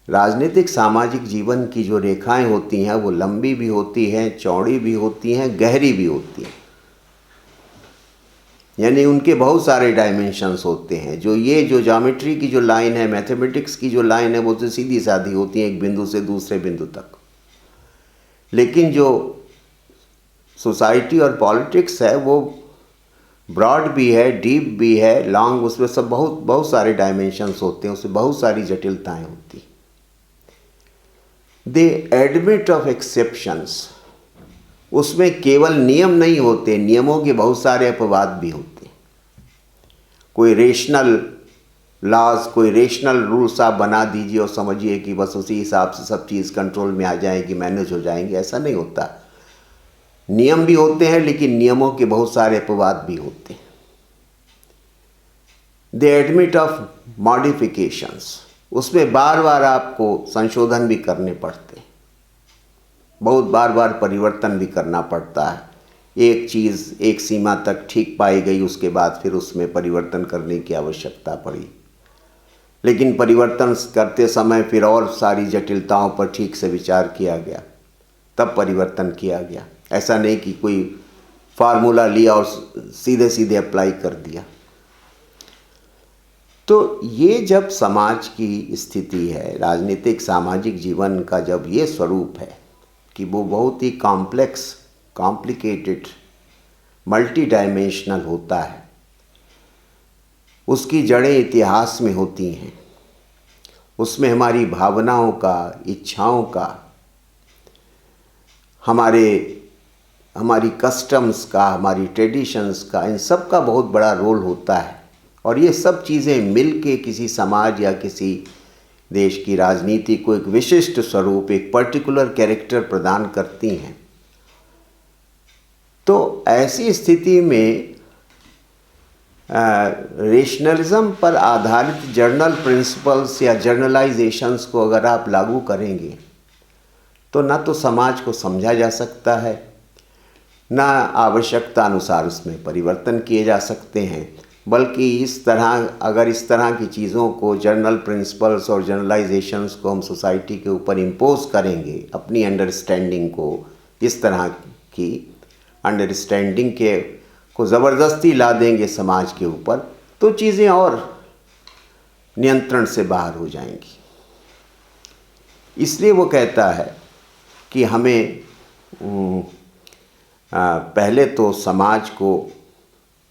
राजनीतिक सामाजिक जीवन की जो रेखाएं होती हैं वो लंबी भी होती हैं, चौड़ी भी होती हैं, गहरी भी होती हैं, यानी उनके बहुत सारे डायमेंशंस होते हैं। जो ज्योमेट्री की जो लाइन है, मैथमेटिक्स की जो लाइन है, वो तो सीधी सादी होती है एक बिंदु से दूसरे बिंदु तक। लेकिन जो सोसाइटी और पॉलिटिक्स है वो ब्रॉड भी है, डीप भी है, लॉन्ग, उसमें सब बहुत सारे डायमेंशंस होते हैं, उसमें बहुत सारी जटिलताएं होती हैं। दे एडमिट ऑफ एक्सेप्शंस, उसमें केवल नियम नहीं होते, नियमों के बहुत सारे अपवाद भी होते हैं। कोई रेशनल लॉज, कोई रेशनल रूल्स आप बना दीजिए और समझिए कि बस उसी हिसाब से सब चीज़ कंट्रोल में आ जाएगी, मैनेज हो जाएंगी, ऐसा नहीं होता। नियम भी होते हैं लेकिन नियमों के बहुत सारे अपवाद भी होते हैं। दे एडमिट ऑफ मॉडिफिकेशंस, उसमें बार बार आपको संशोधन भी करने पड़ते हैं, बहुत बार परिवर्तन भी करना पड़ता है। एक चीज़ एक सीमा तक ठीक पाई गई, उसके बाद फिर उसमें परिवर्तन करने की आवश्यकता पड़ी, लेकिन परिवर्तन करते समय फिर और सारी जटिलताओं पर ठीक से विचार किया गया, तब परिवर्तन किया गया। ऐसा नहीं कि कोई फार्मूला लिया और सीधे सीधे अप्लाई कर दिया। तो ये जब समाज की स्थिति है, राजनीतिक सामाजिक जीवन का जब ये स्वरूप है कि वो बहुत ही कॉम्प्लेक्स, कॉम्प्लिकेटेड, मल्टी डायमेंशनल होता है, उसकी जड़ें इतिहास में होती हैं, उसमें हमारी भावनाओं का, इच्छाओं का, हमारी कस्टम्स का, हमारी ट्रेडिशंस का, इन सब का बहुत बड़ा रोल होता है। और ये सब चीज़ें मिल के किसी समाज या किसी देश की राजनीति को एक विशिष्ट स्वरूप, एक पर्टिकुलर कैरेक्टर प्रदान करती हैं। तो ऐसी स्थिति में रेशनलिज्म पर आधारित जर्नल प्रिंसिपल्स या जर्नलाइजेशंस को अगर आप लागू करेंगे तो ना तो समाज को समझा जा सकता है, ना आवश्यकता अनुसार उसमें परिवर्तन किए जा सकते हैं, बल्कि इस तरह की चीज़ों को, जर्नल प्रिंसिपल्स और जनरलाइजेशंस को हम सोसाइटी के ऊपर इम्पोज करेंगे, अपनी अंडरस्टैंडिंग को, इस तरह की अंडरस्टैंडिंग को ज़बरदस्ती ला देंगे समाज के ऊपर, तो चीज़ें और नियंत्रण से बाहर हो जाएंगी। इसलिए वो कहता है कि हमें पहले तो समाज को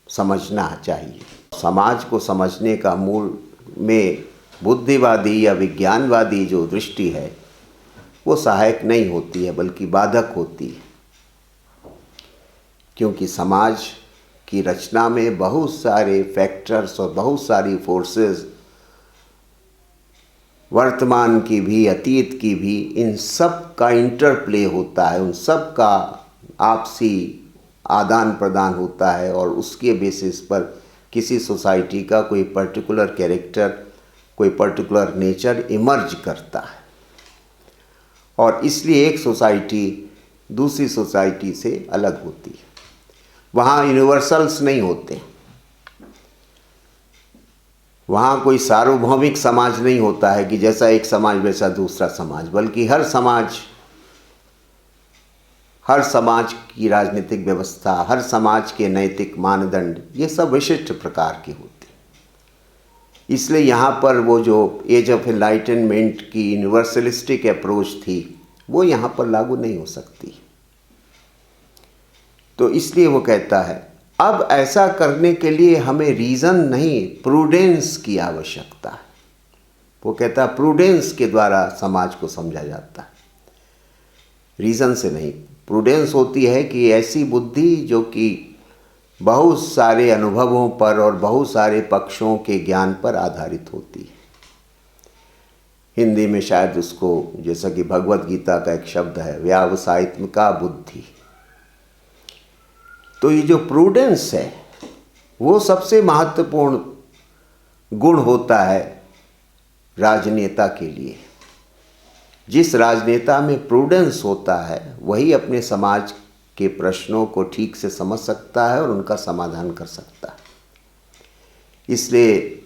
समझना चाहिए। समाज को समझने का मूल में बुद्धिवादी या विज्ञानवादी जो दृष्टि है वो सहायक नहीं होती है, बल्कि बाधक होती है, क्योंकि समाज की रचना में बहुत सारे फैक्टर्स और बहुत सारी फोर्सेस, वर्तमान की भी, अतीत की भी, इन सब का इंटरप्ले होता है, उन सब का आपसी आदान प्रदान होता है, और उसके बेसिस पर किसी सोसाइटी का कोई पर्टिकुलर कैरेक्टर, कोई पर्टिकुलर नेचर इमर्ज करता है। और इसलिए एक सोसाइटी दूसरी सोसाइटी से अलग होती है। वहाँ यूनिवर्सल्स नहीं होते, वहाँ कोई सार्वभौमिक समाज नहीं होता है कि जैसा एक समाज वैसा दूसरा समाज, बल्कि हर समाज की राजनीतिक व्यवस्था, हर समाज के नैतिक मानदंड, ये सब विशिष्ट प्रकार के होते हैं। इसलिए यहाँ पर वो जो एज ऑफ एनलाइटनमेंट की यूनिवर्सलिस्टिक अप्रोच थी वो यहाँ पर लागू नहीं हो सकती। तो इसलिए वो कहता है अब ऐसा करने के लिए हमें रीज़न नहीं, प्रूडेंस की आवश्यकता है। वो कहता है प्रूडेंस के द्वारा समाज को समझा जाता है, रीज़न से नहीं। प्रूडेंस होती है कि ऐसी बुद्धि जो कि बहुत सारे अनुभवों पर और बहुत सारे पक्षों के ज्ञान पर आधारित होती है। हिंदी में शायद उसको, जैसा कि भगवत गीता का एक शब्द है, व्यावसायित्मिका बुद्धि। तो ये जो प्रूडेंस है वो सबसे महत्वपूर्ण गुण होता है राजनेता के लिए। जिस राजनेता में प्रूडेंस होता है वही अपने समाज के प्रश्नों को ठीक से समझ सकता है और उनका समाधान कर सकता है। इसलिए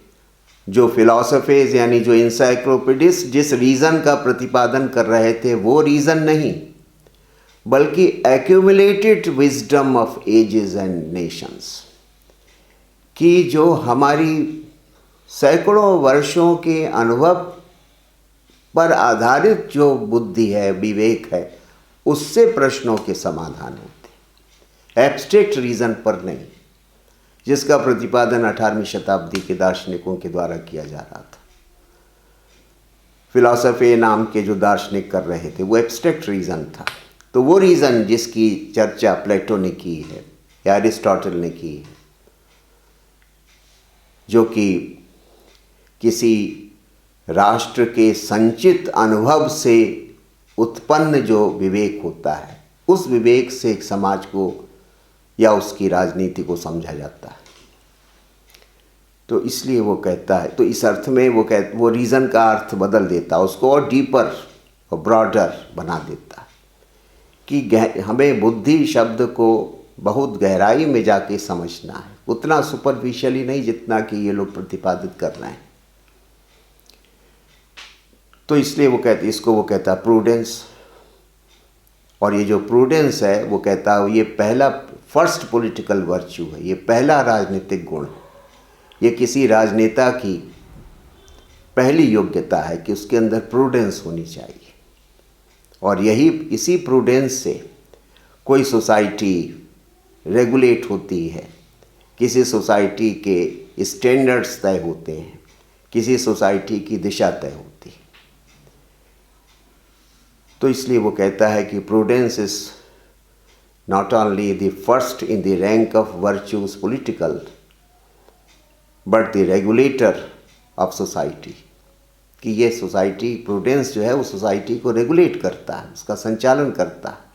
जो फिलॉसफीज यानी जो इंसाइक्लोपीडिस्ट जिस रीज़न का प्रतिपादन कर रहे थे वो रीज़न नहीं, बल्कि accumulated wisdom of ages and nations की जो हमारी सैकड़ों वर्षों के अनुभव पर आधारित जो बुद्धि है, विवेक है, उससे प्रश्नों के समाधान होते हैं, एब्स्ट्रैक्ट रीज़न पर नहीं, जिसका प्रतिपादन 18वीं शताब्दी के दार्शनिकों के द्वारा किया जा रहा था। फिलॉसफी नाम के जो दार्शनिक कर रहे थे वो एब्स्ट्रैक्ट रीज़न था। तो वो रीज़न जिसकी चर्चा प्लेटो ने की है या एरिस्टोटल ने की है, जो कि किसी राष्ट्र के संचित अनुभव से उत्पन्न जो विवेक होता है, उस विवेक से एक समाज को या उसकी राजनीति को समझा जाता है। तो इसलिए वो कहता है, तो इस अर्थ में वो रीज़न का अर्थ बदल देता है, उसको और डीपर और ब्रॉडर बना देता है कि हमें बुद्धि शब्द को बहुत गहराई में जाके समझना है, उतना सुपरफिशियली नहीं जितना कि ये लोग प्रतिपादित कर रहे हैं। तो इसलिए वो कहता है प्रूडेंस, और ये जो प्रूडेंस है वो कहता है ये पहला फर्स्ट पॉलिटिकल वर्च्यू है, ये पहला राजनीतिक गुण है, ये किसी राजनेता की पहली योग्यता है कि उसके अंदर प्रूडेंस होनी चाहिए। और इसी प्रूडेंस से कोई सोसाइटी रेगुलेट होती है, किसी सोसाइटी के स्टैंडर्ड्स तय होते हैं, किसी सोसाइटी की दिशा तय होती है। तो इसलिए वो कहता है कि prudence is not only the first in the rank of virtues political but the regulator of society, कि ये सोसाइटी, प्रूडेंस जो है वो सोसाइटी को रेगुलेट करता है, उसका संचालन करता है,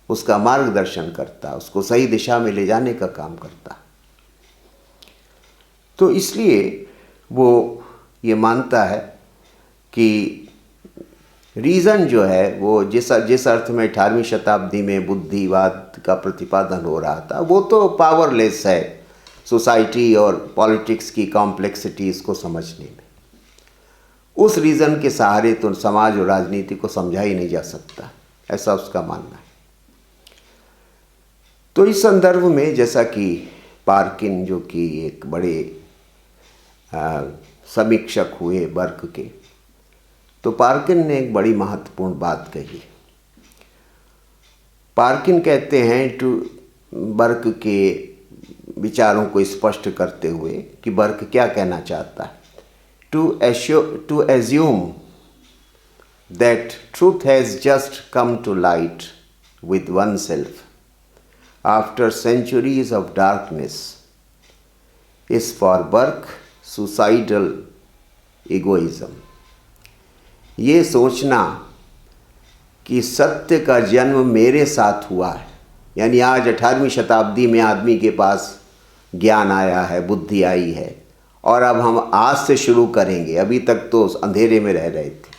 उसका मार्गदर्शन करता है, उसको सही दिशा में ले जाने का काम करता है। तो इसलिए वो ये मानता है कि रीज़न जो है वो जिस अर्थ में 18वीं शताब्दी में बुद्धिवाद का प्रतिपादन हो रहा था, वो तो पावरलेस है सोसाइटी और पॉलिटिक्स की कॉम्प्लेक्सिटीज़ को समझने में। उस रीज़न के सहारे तो समाज और राजनीति को समझा ही नहीं जा सकता, ऐसा उसका मानना है। तो इस संदर्भ में जैसा कि पार्किन, जो कि एक बड़े समीक्षक हुए बर्क के, तो पार्किन ने एक बड़ी महत्वपूर्ण बात कही। पार्किन कहते हैं बर्क के विचारों को स्पष्ट करते हुए कि बर्क क्या कहना चाहता है, to assume that truth has just come to light with one self after centuries of darkness is for Burke suicidal egoism. ये सोचना कि सत्य का जन्म मेरे साथ हुआ है, यानी आज 18वीं शताब्दी में आदमी के पास ज्ञान आया है, बुद्धि आई है, और अब हम आज से शुरू करेंगे, अभी तक तो अंधेरे में रह रहे थे,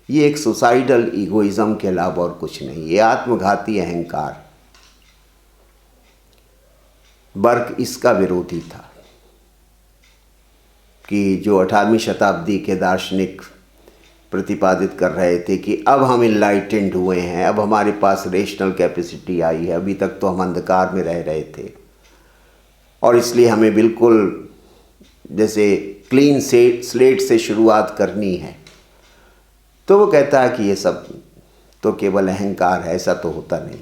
ये एक सुसाइडल ईगोइज्म के अलावा और कुछ नहीं, ये आत्मघाती अहंकार। बर्क इसका विरोधी था कि जो 18वीं शताब्दी के दार्शनिक प्रतिपादित कर रहे थे कि अब हम इनलाइटेंड हुए हैं, अब हमारे पास रेशनल कैपेसिटी आई है, अभी तक तो हम अंधकार में रह रहे थे और इसलिए हमें बिल्कुल जैसे क्लीन स्लेट से शुरुआत करनी है। तो वो कहता है कि ये सब तो केवल अहंकार है, ऐसा तो होता नहीं।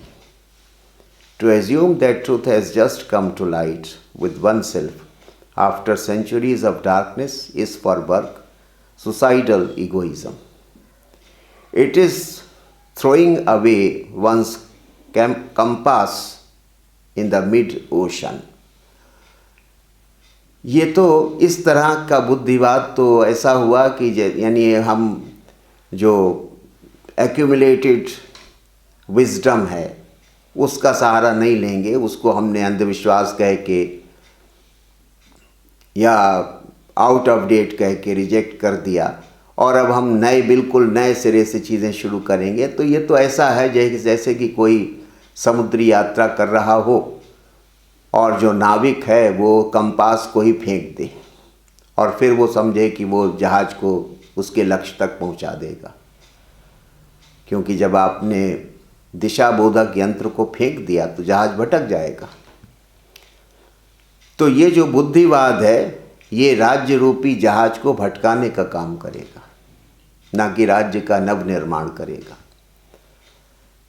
To assume that truth has just come to light with one self after centuries of darkness is for Burke suicidal egoism. It is throwing away one's compass in the mid-ocean. ये तो इस तरह का बुद्धिवाद तो ऐसा हुआ कि यानी हम जो एक्यूमुलेटेड विजडम है उसका सहारा नहीं लेंगे, उसको हमने अंधविश्वास कह के या आउट ऑफ डेट कह के रिजेक्ट कर दिया और अब हम बिल्कुल नए सिरे से चीज़ें शुरू करेंगे। तो ये तो ऐसा है जैसे कि कोई समुद्री यात्रा कर रहा हो और जो नाविक है वो कंपास को ही फेंक दे और फिर वो समझे कि वो जहाज़ को उसके लक्ष्य तक पहुंचा देगा, क्योंकि जब आपने दिशा बोधक यंत्र को फेंक दिया तो जहाज़ भटक जाएगा। तो ये जो बुद्धिवाद है ये राज्य रूपी जहाज को भटकाने का काम करेगा, ना कि राज्य का नव निर्माण करेगा।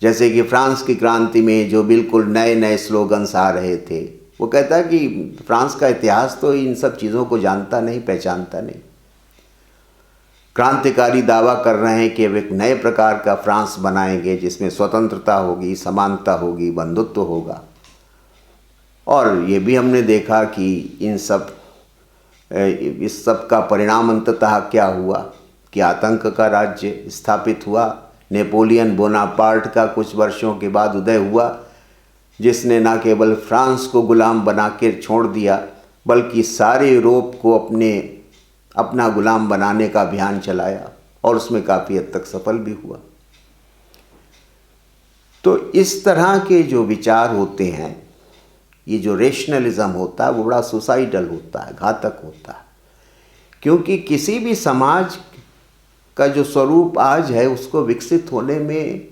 जैसे कि फ्रांस की क्रांति में जो बिल्कुल नए नए स्लोगन्स आ रहे थे, वो कहता है कि फ्रांस का इतिहास तो इन सब चीज़ों को जानता नहीं, पहचानता नहीं। क्रांतिकारी दावा कर रहे हैं कि वे एक नए प्रकार का फ्रांस बनाएंगे जिसमें स्वतंत्रता होगी, समानता होगी, बंधुत्व होगा। और ये भी हमने देखा कि इस सब का परिणाम अंततः क्या हुआ कि आतंक का राज्य स्थापित हुआ। नेपोलियन बोनापार्ट का कुछ वर्षों के बाद उदय हुआ, जिसने न केवल फ्रांस को गुलाम बना के छोड़ दिया बल्कि सारे यूरोप को अपना गुलाम बनाने का अभियान चलाया और उसमें काफ़ी हद तक सफल भी हुआ। तो इस तरह के जो विचार होते हैं, ये जो रेशनलिज्म होता है वो बड़ा सुसाइडल होता है, घातक होता है, क्योंकि किसी भी समाज का जो स्वरूप आज है उसको विकसित होने में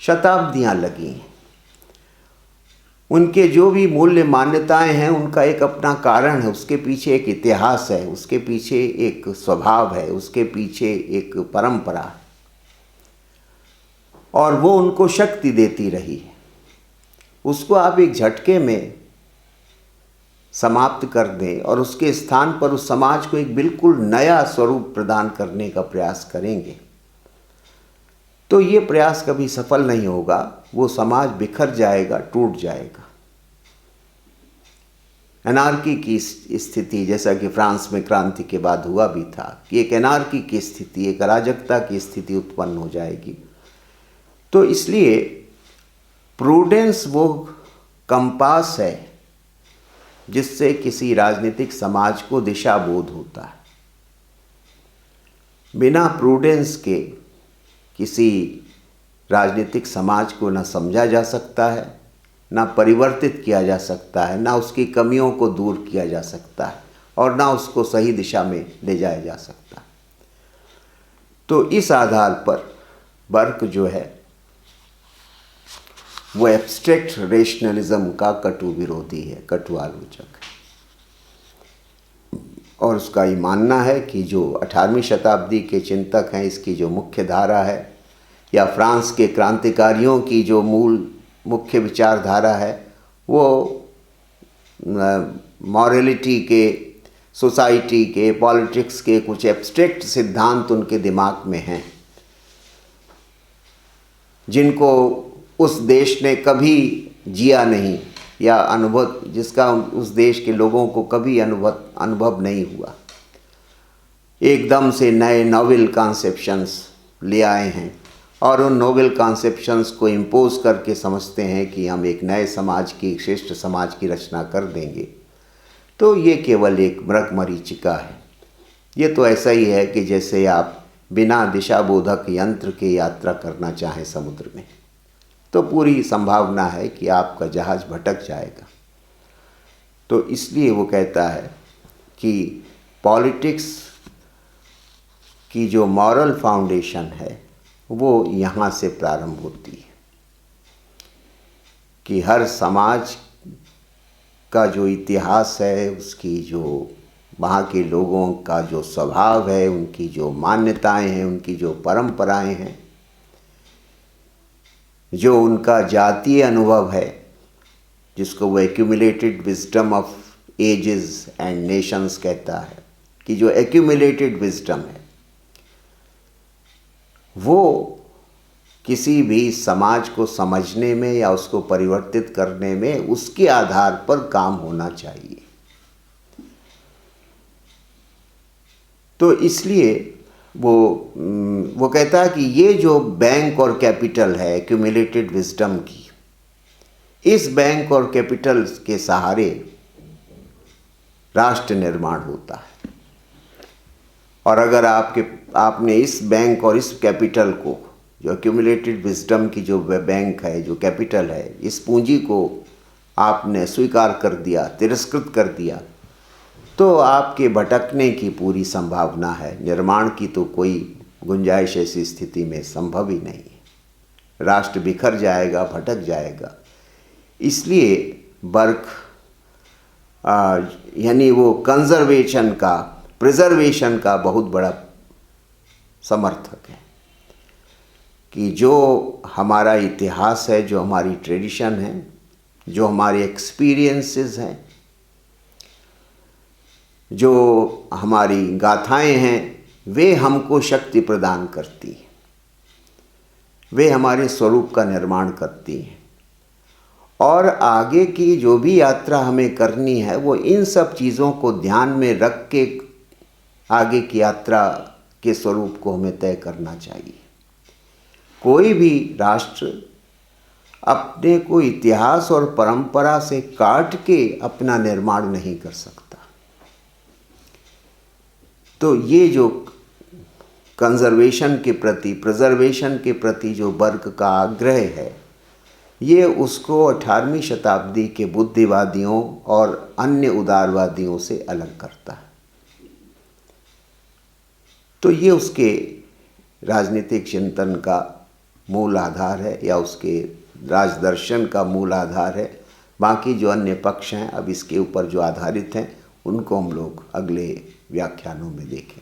शताब्दियां लगी हैं। उनके जो भी मूल्य मान्यताएं हैं उनका एक अपना कारण है, उसके पीछे एक इतिहास है, उसके पीछे एक स्वभाव है, उसके पीछे एक परंपरा है और वो उनको शक्ति देती रही है। उसको आप एक झटके में समाप्त कर दें और उसके स्थान पर उस समाज को एक बिल्कुल नया स्वरूप प्रदान करने का प्रयास करेंगे तो ये प्रयास कभी सफल नहीं होगा। वो समाज बिखर जाएगा, टूट जाएगा। एनार्की की स्थिति, जैसा कि फ्रांस में क्रांति के बाद हुआ भी था, कि एक एनार्की की स्थिति, एक अराजकता की स्थिति उत्पन्न हो जाएगी। तो इसलिए प्रूडेंस वो कंपास है जिससे किसी राजनीतिक समाज को दिशा बोध होता है। बिना प्रूडेंस के किसी राजनीतिक समाज को न समझा जा सकता है, ना परिवर्तित किया जा सकता है, ना उसकी कमियों को दूर किया जा सकता है और ना उसको सही दिशा में ले जाया जा सकता है। तो इस आधार पर बर्क जो है वो एब्स्ट्रैक्ट रेशनलिज्म का कटु विरोधी है, कटु आलोचक है। और उसका ये मानना है कि जो 18वीं शताब्दी के चिंतक हैं, इसकी जो मुख्य धारा है, या फ्रांस के क्रांतिकारियों की जो मुख्य विचारधारा है, वो मॉरलिटी के, सोसाइटी के, पॉलिटिक्स के कुछ एब्स्ट्रैक्ट सिद्धांत उनके दिमाग में हैं, जिनको उस देश ने कभी जिया नहीं या जिसका उस देश के लोगों को कभी अनुभव नहीं हुआ। एकदम से नए नोवेल कॉन्सेप्शंस ले आए हैं और उन नोवेल कॉन्सेप्शंस को इम्पोज करके समझते हैं कि हम एक नए समाज की, श्रेष्ठ समाज की रचना कर देंगे। तो ये केवल एक मृगमरीचिका है। ये तो ऐसा ही है कि जैसे आप बिना दिशा बोधक यंत्र के यात्रा करना चाहें समुद्र में, तो पूरी संभावना है कि आपका जहाज़ भटक जाएगा। तो इसलिए वो कहता है कि पॉलिटिक्स की जो मॉरल फाउंडेशन है वो यहाँ से प्रारंभ होती है कि हर समाज का जो इतिहास है, उसकी जो वहाँ के लोगों का जो स्वभाव है, उनकी जो मान्यताएं हैं, उनकी जो परंपराएं हैं, जो उनका जातीय अनुभव है, जिसको वो accumulated wisdom of ages and nations कहता है, कि जो एक्यूमुलेटेड विजडम है वो किसी भी समाज को समझने में या उसको परिवर्तित करने में उसके आधार पर काम होना चाहिए। तो इसलिए वो कहता है कि ये जो बैंक और कैपिटल है एक्यूमुलेटेड विजडम की, इस बैंक और कैपिटल के सहारे राष्ट्र निर्माण होता है। और अगर आपने इस बैंक और इस कैपिटल को, जो एक्यूमुलेटेड विजडम की जो बैंक है, जो कैपिटल है, इस पूंजी को आपने स्वीकार कर दिया, तिरस्कृत कर दिया, तो आपके भटकने की पूरी संभावना है। निर्माण की तो कोई गुंजाइश ऐसी स्थिति में संभव ही नहीं है। राष्ट्र बिखर जाएगा, भटक जाएगा। इसलिए बर्क यानी वो कंजर्वेशन का, प्रिजर्वेशन का बहुत बड़ा समर्थक है कि जो हमारा इतिहास है, जो हमारी ट्रेडिशन है, जो हमारे एक्सपीरियंसेस हैं, जो हमारी गाथाएं हैं, वे हमको शक्ति प्रदान करती हैं, वे हमारे स्वरूप का निर्माण करती हैं। और आगे की जो भी यात्रा हमें करनी है वो इन सब चीज़ों को ध्यान में रख के आगे की यात्रा के स्वरूप को हमें तय करना चाहिए। कोई भी राष्ट्र अपने को इतिहास और परंपरा से काट के अपना निर्माण नहीं कर सकता। तो ये जो कंजर्वेशन के प्रति, प्रिजर्वेशन के प्रति जो बर्क का आग्रह है, ये उसको 18वीं शताब्दी के बुद्धिवादियों और अन्य उदारवादियों से अलग करता है। तो ये उसके राजनीतिक चिंतन का मूल आधार है, या उसके राजदर्शन का मूल आधार है। बाकी जो अन्य पक्ष हैं अब इसके ऊपर जो आधारित हैं, उनको हम लोग अगले व्याख्यानों में देखें।